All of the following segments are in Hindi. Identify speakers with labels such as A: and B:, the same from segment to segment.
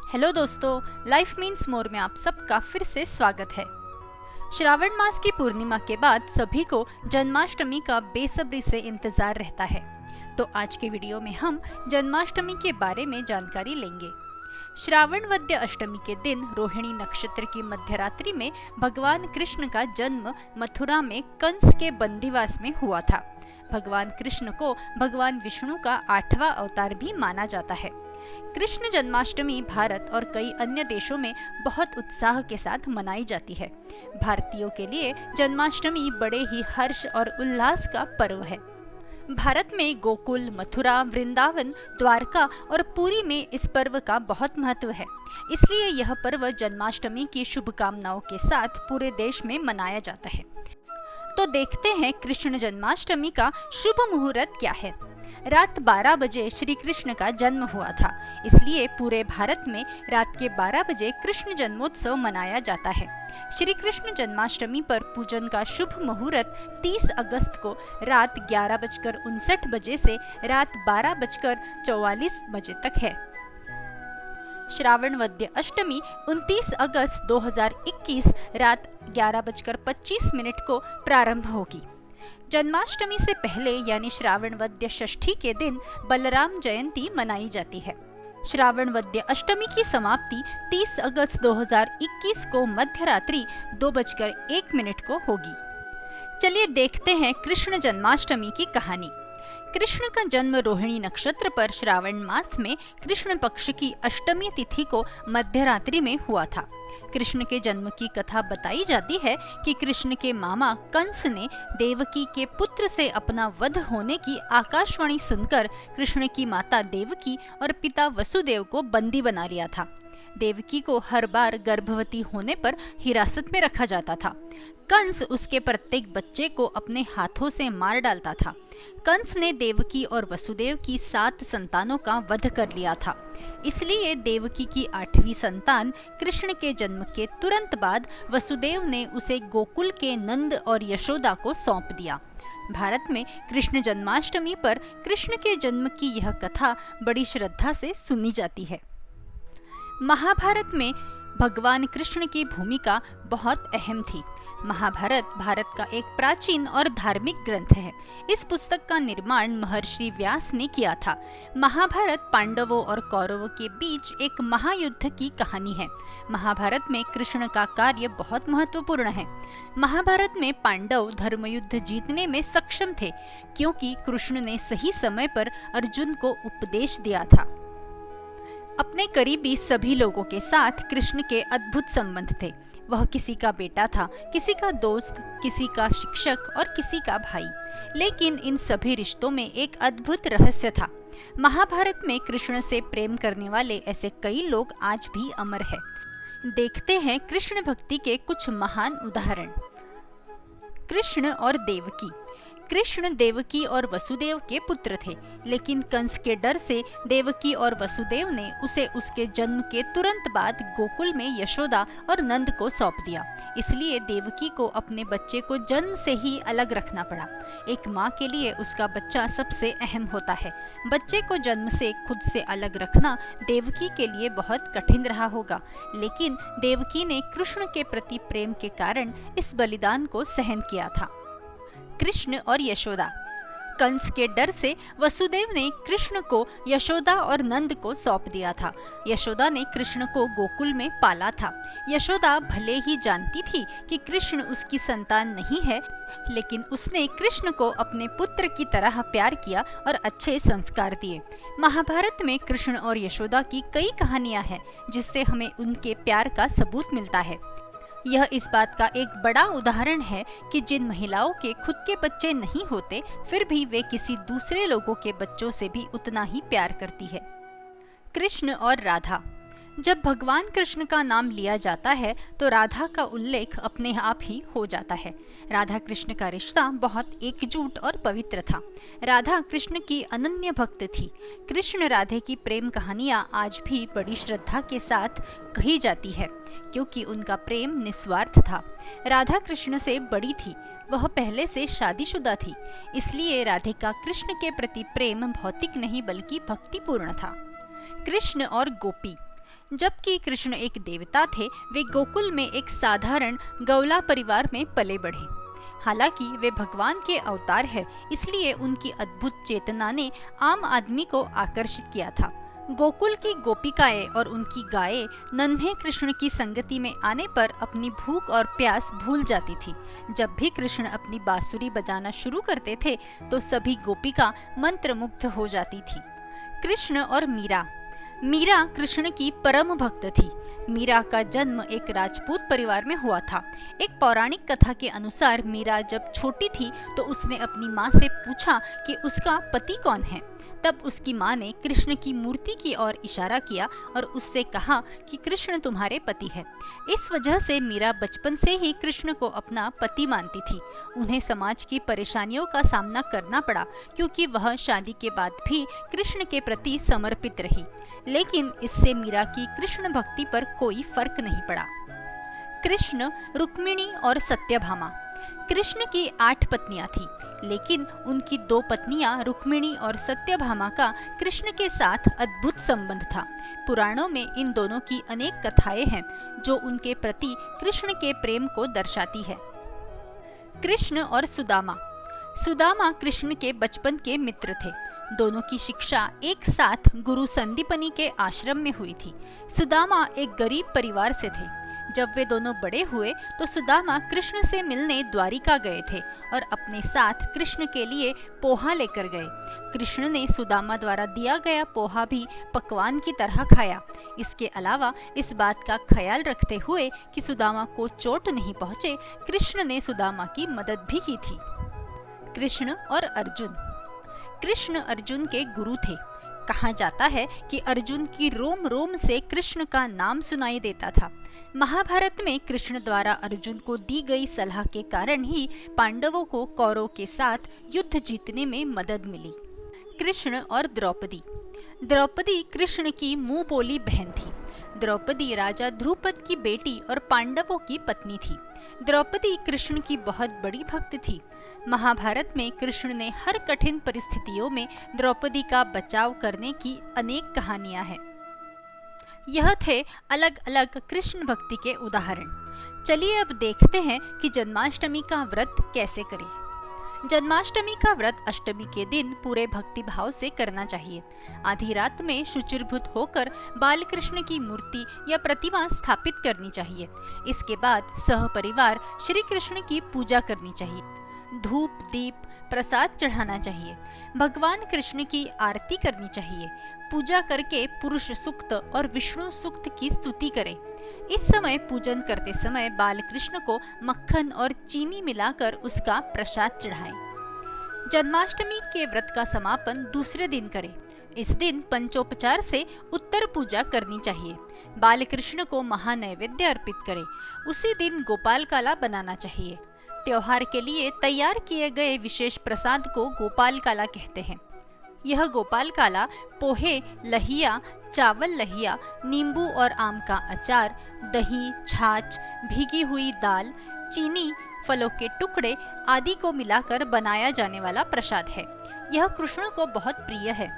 A: हेलो दोस्तों, लाइफ मीन्स मोर में आप सबका फिर से स्वागत है। श्रावण मास की पूर्णिमा के बाद सभी को जन्माष्टमी का बेसब्री से इंतजार रहता है। तो आज के वीडियो में हम जन्माष्टमी के बारे में जानकारी लेंगे। श्रावण वद्य अष्टमी के दिन रोहिणी नक्षत्र की मध्यरात्रि में भगवान कृष्ण का जन्म मथुरा में कंस के बंदीवास में हुआ था। भगवान कृष्ण को भगवान विष्णु का 8वां अवतार भी माना जाता है। कृष्ण जन्माष्टमी भारत और कई अन्य देशों में बहुत उत्साह के साथ मनाई जाती है। भारतीयों के लिए जन्माष्टमी बड़े ही हर्ष और उल्लास का पर्व है। भारत में गोकुल, मथुरा, वृंदावन, द्वारका और पुरी में इस पर्व का बहुत महत्व है। इसलिए यह पर्व जन्माष्टमी की शुभकामनाओं के साथ पूरे देश में मनाया जाता है। तो देखते हैं कृष्ण जन्माष्टमी का शुभ मुहूर्त क्या है। रात 12 बजे श्री कृष्ण का जन्म हुआ था, इसलिए पूरे भारत में रात के 12 बजे कृष्ण जन्मोत्सव मनाया जाता है। श्री कृष्ण जन्माष्टमी पर पूजन का शुभ मुहूर्त 30 अगस्त को रात 11:59 बजे से रात 12:44 बजे तक है। श्रावण वद्य अष्टमी 29 अगस्त 2021 रात 11:25 को प्रारंभ होगी। जन्माष्टमी से पहले यानी श्रावण वद्य षष्ठी के दिन बलराम जयंती मनाई जाती है। श्रावण वद्य अष्टमी की समाप्ति 30 अगस्त 2021 को मध्यरात्रि 2:01 को होगी। चलिए देखते हैं कृष्ण जन्माष्टमी की कहानी। कृष्ण का जन्म रोहिणी नक्षत्र पर श्रावण मास में कृष्ण पक्ष की अष्टमी तिथि को मध्यरात्रि में हुआ था। कृष्ण के जन्म की कथा बताई जाती है कि कृष्ण के मामा कंस ने देवकी के पुत्र से अपना वध होने की आकाशवाणी सुनकर कृष्ण की माता देवकी और पिता वसुदेव को बंदी बना लिया था। देवकी को हर बार गर्भवती होने पर हिरासत में रखा जाता था। कंस उसके प्रत्येक बच्चे को अपने हाथों से मार डालता था। कंस ने देवकी और वसुदेव की 7 संतानों का वध कर लिया था। इसलिए देवकी की 8वीं संतान कृष्ण के जन्म के तुरंत बाद वसुदेव ने उसे गोकुल के नंद और यशोदा को सौंप दिया। भारत में कृष्ण जन्माष्टमी पर कृष्ण के जन्म की यह कथा बड़ी श्रद्धा से सुनी जाती है। महाभारत में भगवान कृष्ण की भूमिका बहुत अहम थी। महाभारत भारत का एक प्राचीन और धार्मिक ग्रंथ है। इस पुस्तक का निर्माण महर्षि व्यास ने किया था। महाभारत पांडवों और कौरवों के बीच एक महायुद्ध की कहानी है। महाभारत में कृष्ण का कार्य बहुत महत्वपूर्ण है। महाभारत में पांडव धर्मयुद्ध जीतने में सक्षम थे, क्योंकि कृष्ण ने सही समय पर अर्जुन को उपदेश दिया था। अपने करीबी सभी लोगों के साथ कृष्ण के अद्भुत संबंध थे। वह किसी का बेटा था, किसी का दोस्त, किसी का शिक्षक और किसी का भाई। लेकिन इन सभी रिश्तों में एक अद्भुत रहस्य था। महाभारत में कृष्ण से प्रेम करने वाले ऐसे कई लोग आज भी अमर हैं। देखते हैं कृष्ण भक्ति के कुछ महान उदाहरण। कृष्ण और देवकी। कृष्ण देवकी और वसुदेव के पुत्र थे, लेकिन कंस के डर से देवकी और वसुदेव ने उसे उसके जन्म के तुरंत बाद गोकुल में यशोदा और नंद को सौंप दिया। इसलिए देवकी को अपने बच्चे को जन्म से ही अलग रखना पड़ा। एक माँ के लिए उसका बच्चा सबसे अहम होता है। बच्चे को जन्म से खुद से अलग रखना देवकी के लिए बहुत कठिन रहा होगा, लेकिन देवकी ने कृष्ण के प्रति प्रेम के कारण इस बलिदान को सहन किया था। कृष्ण और यशोदा। कंस के डर से वसुदेव ने कृष्ण को यशोदा और नंद को सौंप दिया था। यशोदा ने कृष्ण को गोकुल में पाला था। यशोदा भले ही जानती थी कि कृष्ण उसकी संतान नहीं है, लेकिन उसने कृष्ण को अपने पुत्र की तरह प्यार किया और अच्छे संस्कार दिए। महाभारत में कृष्ण और यशोदा की कई कहानियां हैं, जिससे हमें उनके प्यार का सबूत मिलता है। यह इस बात का एक बड़ा उदाहरण है कि जिन महिलाओं के खुद के बच्चे नहीं होते, फिर भी वे किसी दूसरे लोगों के बच्चों से भी उतना ही प्यार करती है। कृष्ण और राधा। जब भगवान कृष्ण का नाम लिया जाता है तो राधा का उल्लेख अपने आप ही हो जाता है। राधा कृष्ण का रिश्ता बहुत एकजुट और पवित्र था। राधा कृष्ण की अनन्य भक्त थी। कृष्ण राधे की प्रेम कहानियां आज भी बड़ी श्रद्धा के साथ कही जाती है, क्योंकि उनका प्रेम निस्वार्थ था। राधा कृष्ण से बड़ी थी, वह पहले से शादीशुदा थी, इसलिए राधे का कृष्ण के प्रति प्रेम भौतिक नहीं बल्कि भक्तिपूर्ण था। कृष्ण और गोपी। जबकि कृष्ण एक देवता थे, वे गोकुल में एक साधारण गौला परिवार में पले बढ़े। हालांकि वे भगवान के अवतार है, इसलिए उनकी अद्भुत चेतना ने आम आदमी को आकर्षित किया था। गोकुल की गोपिकाएं और उनकी गायें नन्हे कृष्ण की संगति में आने पर अपनी भूख और प्यास भूल जाती थी। जब भी कृष्ण अपनी बांसुरी बजाना शुरू करते थे तो सभी गोपिका मंत्रमुग्ध हो जाती थी। कृष्ण और मीरा। मीरा कृष्ण की परम भक्त थी। मीरा का जन्म एक राजपूत परिवार में हुआ था। एक पौराणिक कथा के अनुसार मीरा जब छोटी थी तो उसने अपनी माँ से पूछा कि उसका पति कौन है। तब उसकी माँ ने कृष्ण की मूर्ति की ओर इशारा किया और उससे कहा कि कृष्ण तुम्हारे पति है। इस वजह से मीरा बचपन से ही कृष्ण को अपना पति मानती थी। उन्हें समाज की परेशानियों का सामना करना पड़ा क्योंकि वह शादी के बाद भी कृष्ण के प्रति समर्पित रही, लेकिन इससे मीरा की कृष्ण भक्ति पर कोई फर्क नहीं पड़ा। कृष्ण, रुक्मिणी और सत्यभामा। कृष्ण की 8 पत्नियां थीं, लेकिन उनकी 2 पत्नियां रुक्मिणी और सत्यभामा का कृष्ण के साथ अद्भुत संबंध था। पुराणों में इन दोनों की अनेक कथाएं हैं जो उनके प्रति कृष्ण के प्रेम को दर्शाती है। कृष्ण और सुदामा। सुदामा कृष्ण के बचपन के मित्र थे। दोनों की शिक्षा एक साथ गुरु संदीपनी के आश्रम में हुई थी। सुदामा एक गरीब परिवार से थे। जब वे दोनों बड़े हुए तो सुदामा कृष्ण से मिलने द्वारिका गए थे और अपने साथ कृष्ण के लिए पोहा लेकर गए। कृष्ण ने सुदामा द्वारा दिया गया पोहा भी पकवान की तरह खाया। इसके अलावा इस बात का ख्याल रखते हुए कि सुदामा को चोट नहीं पहुंचे, कृष्ण ने सुदामा की मदद भी की थी। कृष्ण और अर्जुन। कृष्ण अर्जुन के गुरु थे। कहा जाता है कि अर्जुन की रोम रोम से कृष्ण का नाम सुनाई देता था। महाभारत में कृष्ण द्वारा अर्जुन को दी गई सलाह के कारण ही पांडवों को कौरवों के साथ युद्ध जीतने में मदद मिली। कृष्ण और द्रौपदी। द्रौपदी कृष्ण की मुंह बोली बहन थी। द्रौपदी राजा ध्रुपद की बेटी और पांडवों की पत्नी थी। द्रौपदी कृष्ण की बहुत बड़ी भक्त थी। महाभारत में कृष्ण ने हर कठिन परिस्थितियों में द्रौपदी का बचाव करने की अनेक कहानियां हैं। यह थे अलग अलग कृष्ण भक्ति के उदाहरण। चलिए अब देखते हैं कि जन्माष्टमी का व्रत कैसे करें। जन्माष्टमी का व्रत अष्टमी के दिन पूरे भक्ति भाव से करना चाहिए। आधी रात में शुचिर्भूत होकर बाल कृष्ण की मूर्ति या प्रतिमा स्थापित करनी चाहिए। इसके बाद सहपरिवार श्री कृष्ण की पूजा करनी चाहिए। धूप दीप प्रसाद चढ़ाना चाहिए। भगवान कृष्ण की आरती करनी चाहिए। पूजा करके पुरुष सूक्त और विष्णु सूक्त की स्तुति करें। इस समय पूजन करते समय बाल कृष्ण को मक्खन और चीनी मिलाकर उसका प्रसाद चढ़ाएं। जन्माष्टमी के व्रत का समापन दूसरे दिन करें। इस दिन पंचोपचार से उत्तर पूजा करनी चाहिए। बाल कृष्ण को महानैवेद्य अर्पित करें। उसी दिन गोपाल काला बनाना चाहिए। त्योहार के लिए तैयार किए गए विशेष प्रसाद को गोपाल काला कहते हैं। यह गोपाल काला पोहे, लहिया, चावल लहिया, नींबू और आम का अचार, दही, छाछ, भीगी हुई दाल, चीनी, फलों के टुकड़े आदि को मिलाकर बनाया जाने वाला प्रसाद है। यह कृष्ण को बहुत प्रिय है।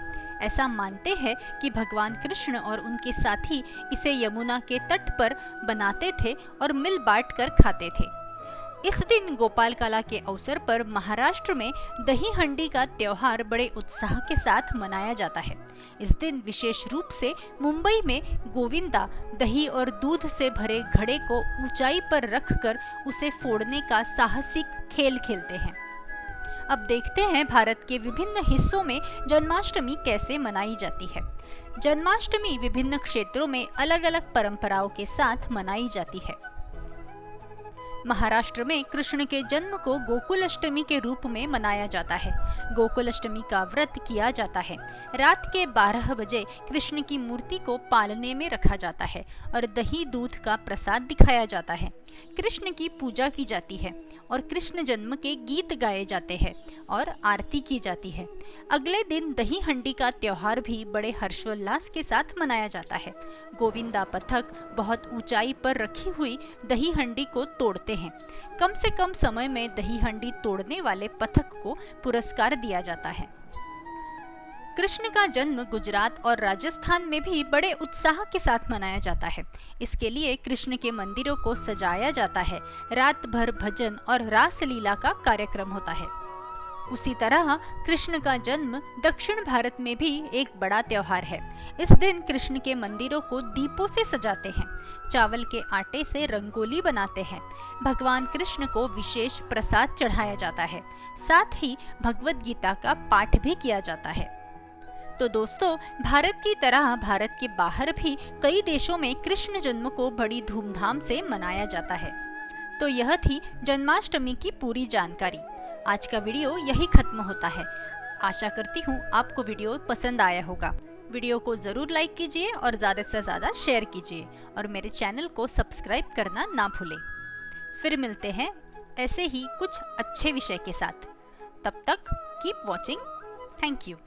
A: ऐसा मानते हैं कि भगवान कृष्ण और उनके साथी इसे यमुना के तट पर बनाते थे और मिल बांट कर खाते थे। इस दिन गोपाल काला के अवसर पर महाराष्ट्र में दही हंडी का त्योहार बड़े उत्साह के साथ मनाया जाता है। इस दिन विशेष रूप से मुंबई में गोविंदा दही और दूध से भरे घड़े को ऊंचाई पर रखकर उसे फोड़ने का साहसिक खेल खेलते हैं। अब देखते हैं भारत के विभिन्न हिस्सों में जन्माष्टमी कैसे मनाई जाती है। जन्माष्टमी विभिन्न क्षेत्रों में अलग अलग परंपराओं के साथ मनाई जाती है। महाराष्ट्र में कृष्ण के जन्म को गोकुल अष्टमी के रूप में मनाया जाता है। गोकुल अष्टमी का व्रत किया जाता है। रात के 12 बजे कृष्ण की मूर्ति को पालने में रखा जाता है और दही दूध का प्रसाद दिखाया जाता है। कृष्ण की पूजा की जाती है और कृष्ण जन्म के गीत गाए जाते हैं और आरती की जाती है। अगले दिन दही हंडी का त्योहार भी बड़े हर्षोल्लास के साथ मनाया जाता है। गोविंदा पथक बहुत ऊंचाई पर रखी हुई दही हंडी को तोड़ते हैं। कम से कम समय में दही हंडी तोड़ने वाले पथक को पुरस्कार दिया जाता है। कृष्ण का जन्म गुजरात और राजस्थान में भी बड़े उत्साह के साथ मनाया जाता है। इसके लिए कृष्ण के मंदिरों को सजाया जाता है। रात भर भजन और रासलीला का कार्यक्रम होता है। उसी तरह कृष्ण का जन्म दक्षिण भारत में भी एक बड़ा त्योहार है। इस दिन कृष्ण के मंदिरों को दीपों से सजाते हैं, चावल के आटे से रंगोली बनाते हैं। भगवान कृष्ण को विशेष प्रसाद चढ़ाया जाता है। साथ ही भगवद गीता का पाठ भी किया जाता है। तो दोस्तों, भारत की तरह भारत के बाहर भी कई देशों में कृष्ण जन्म को बड़ी धूमधाम से मनाया जाता है। तो यह थी जन्माष्टमी की पूरी जानकारी। आज का वीडियो यही खत्म होता है। आशा करती हूँ आपको वीडियो पसंद आया होगा। वीडियो को जरूर लाइक कीजिए और ज़्यादा से ज़्यादा शेयर कीजिए और मेरे चैनल को सब्सक्राइब करना ना भूलें। फिर मिलते हैं ऐसे ही कुछ अच्छे विषय के साथ। तब तक कीप वॉचिंग। Thank you.